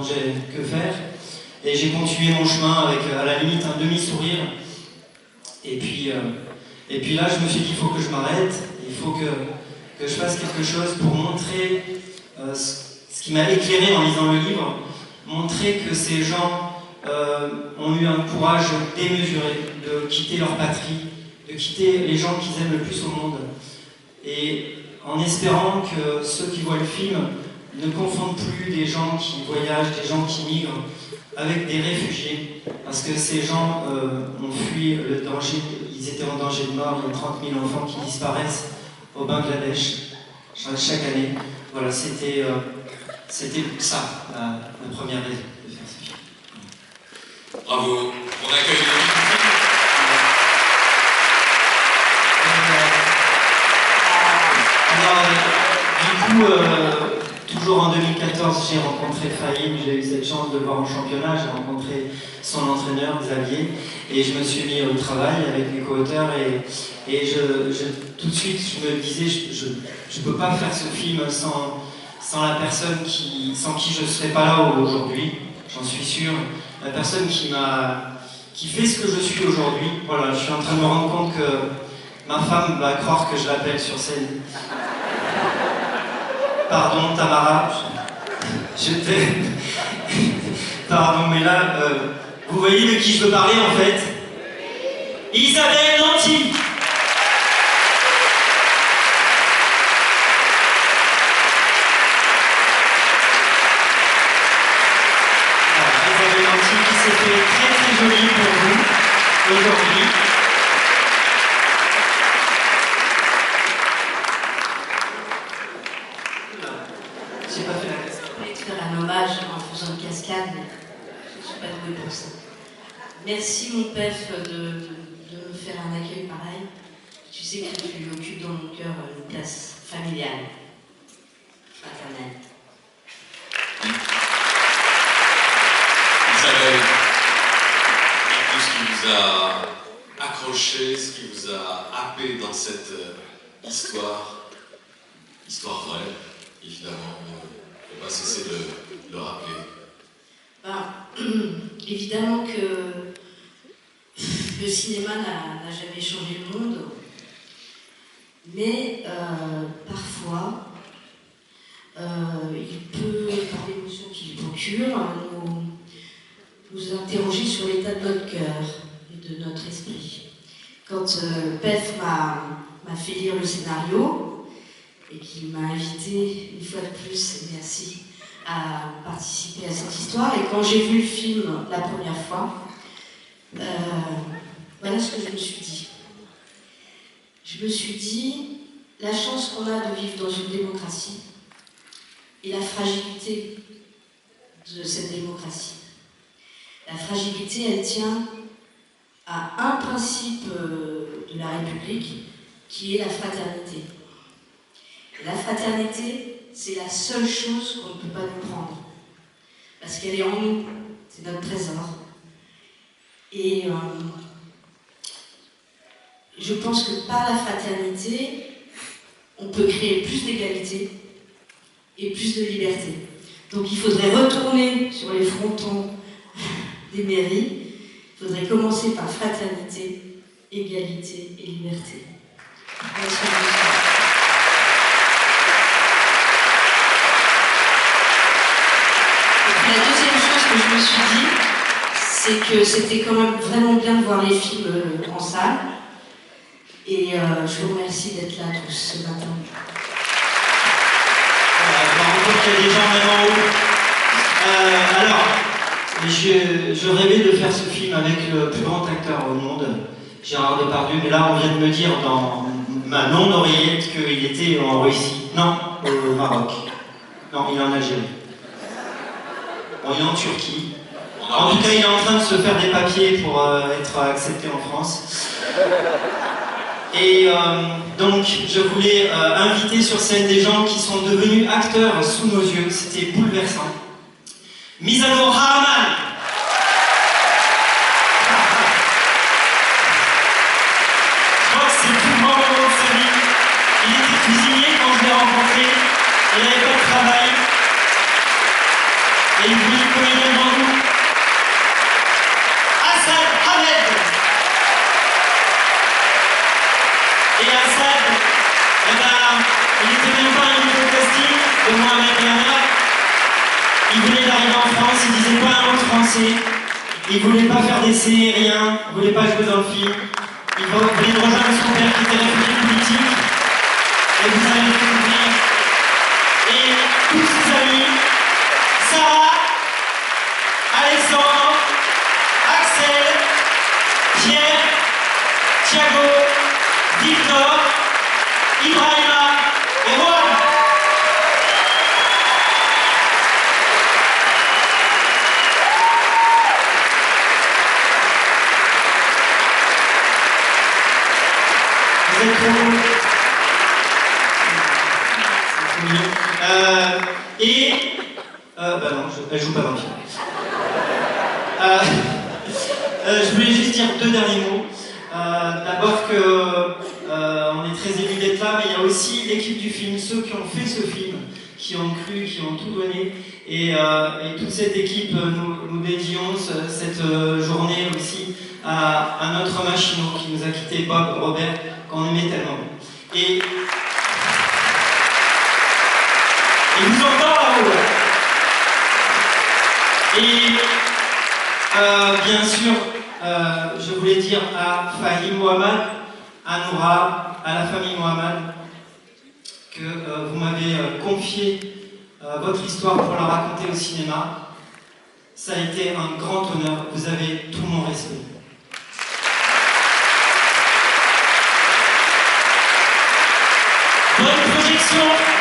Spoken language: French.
demandaient que faire. Et j'ai continué mon chemin avec à la limite un demi-sourire. Et puis là, je me suis dit, il faut que je m'arrête, il faut que je fasse quelque chose pour montrer ce qui m'a éclairé en lisant le livre, montrer que ces gens ont eu un courage démesuré de quitter leur patrie, de quitter les gens qu'ils aiment le plus au monde. Et en espérant que ceux qui voient le film ne confondent plus des gens qui voyagent, des gens qui migrent, avec des réfugiés, parce que ces gens ont fui le danger, ils étaient en danger de mort. Il y a 30 000 enfants qui disparaissent au Bangladesh chaque année. Voilà, c'était ça, la première raison de faire ce film. Bravo, on accueille toujours en 2014, j'ai rencontré Fahim, j'ai eu cette chance de le voir en championnat, j'ai rencontré son entraîneur Xavier, et je me suis mis au travail avec les co-auteurs, et tout de suite je me disais, je ne peux pas faire ce film sans la personne sans qui je ne serais pas là aujourd'hui, j'en suis sûr, la personne qui fait ce que je suis aujourd'hui. Voilà, je suis en train de me rendre compte que ma femme va croire que je l'appelle sur scène. Pardon Tamara, je t'aime. Pardon, mais là, vous voyez de qui je veux parler en fait? Isabelle Nanty. Voilà, Isabelle Nanty qui s'est fait très très jolie pour vous aujourd'hui. J'ai pas fait la cascade. Je voulais te faire un hommage en faisant une cascade, mais je ne suis pas douée pour ça. Merci mon pef de me faire un accueil pareil. Tu sais que tu occupes dans mon cœur une place familiale, fraternelle. Isabelle, tout ce qui vous a accroché, ce qui vous a happé dans cette histoire vraie, évidemment, il ne faut pas cesser de le rappeler. Évidemment que le cinéma n'a jamais changé le monde, mais parfois, il peut, par l'émotion qu'il procure, nous interroger sur l'état de notre cœur et de notre esprit. Quand Pef m'a fait lire le scénario, et qui m'a invité une fois de plus, et merci, à participer à cette histoire. Et quand j'ai vu le film la première fois, voilà ce que je me suis dit. Je me suis dit, la chance qu'on a de vivre dans une démocratie et la fragilité de cette démocratie. La fragilité, elle tient à un principe de la République, qui est la fraternité. La fraternité, c'est la seule chose qu'on ne peut pas nous prendre. Parce qu'elle est en nous, c'est notre trésor. Et je pense que par la fraternité, on peut créer plus d'égalité et plus de liberté. Donc il faudrait retourner sur les frontons des mairies. Il faudrait commencer par fraternité, égalité et liberté. Merci. La deuxième chose que je me suis dit, c'est que c'était quand même vraiment bien de voir les films en salle. Et je vous remercie d'être là tous ce matin. Je me rends compte qu'il y a des gens même en haut. Alors, je rêvais de faire ce film avec le plus grand acteur au monde, Gérard Depardieu, mais là on vient de me dire dans ma non-oreillette qu'il était en Russie. Non, au Maroc. Non, il est en Algérie. Bon, il est en Turquie. En tout cas, il est en train de se faire des papiers pour être accepté en France. Et donc, je voulais inviter sur scène des gens qui sont devenus acteurs sous nos yeux. C'était bouleversant. Mizanur Rahman. Je crois que c'est le plus grand moment de sa vie. Il était cuisinier quand je l'ai rencontré. Il n'avait pas de travail. et une petite comédienne devant vous. Assad Hamed. Et Assad, eh ben, il n'était même pas invité au casting, de moi avec Bernard. Il venait d'arriver en France, il disait pas un mot de français. Il voulait pas faire d'essai, rien. Il voulait pas jouer dans le film. Il voulait rejoindre son père qui était réfugié politique. Et vous allez le découvrir. Et tous ses amis, Sarah, Alexandre, Axel, Pierre, Thiago, Victor, Ibrahima et Juan. Vous êtes trop beaux. C'est trop mignon. Bah non, elle joue pas dans le film. Je voulais juste dire 2 derniers mots. D'abord que on est très émus d'être là, mais il y a aussi l'équipe du film, ceux qui ont fait ce film, qui ont cru, qui ont tout donné. Et toute cette équipe, nous dédions cette journée aussi à notre machinot qui nous a quitté, Bob Robert, qu'on aimait tellement. Et il vous entend là-haut. Et bien sûr, je voulais dire à Fahim Mohamed, à Noura, à la famille Mohamed, que vous m'avez confié votre histoire pour la raconter au cinéma. Ça a été un grand honneur, vous avez tout mon respect. Bonne projection.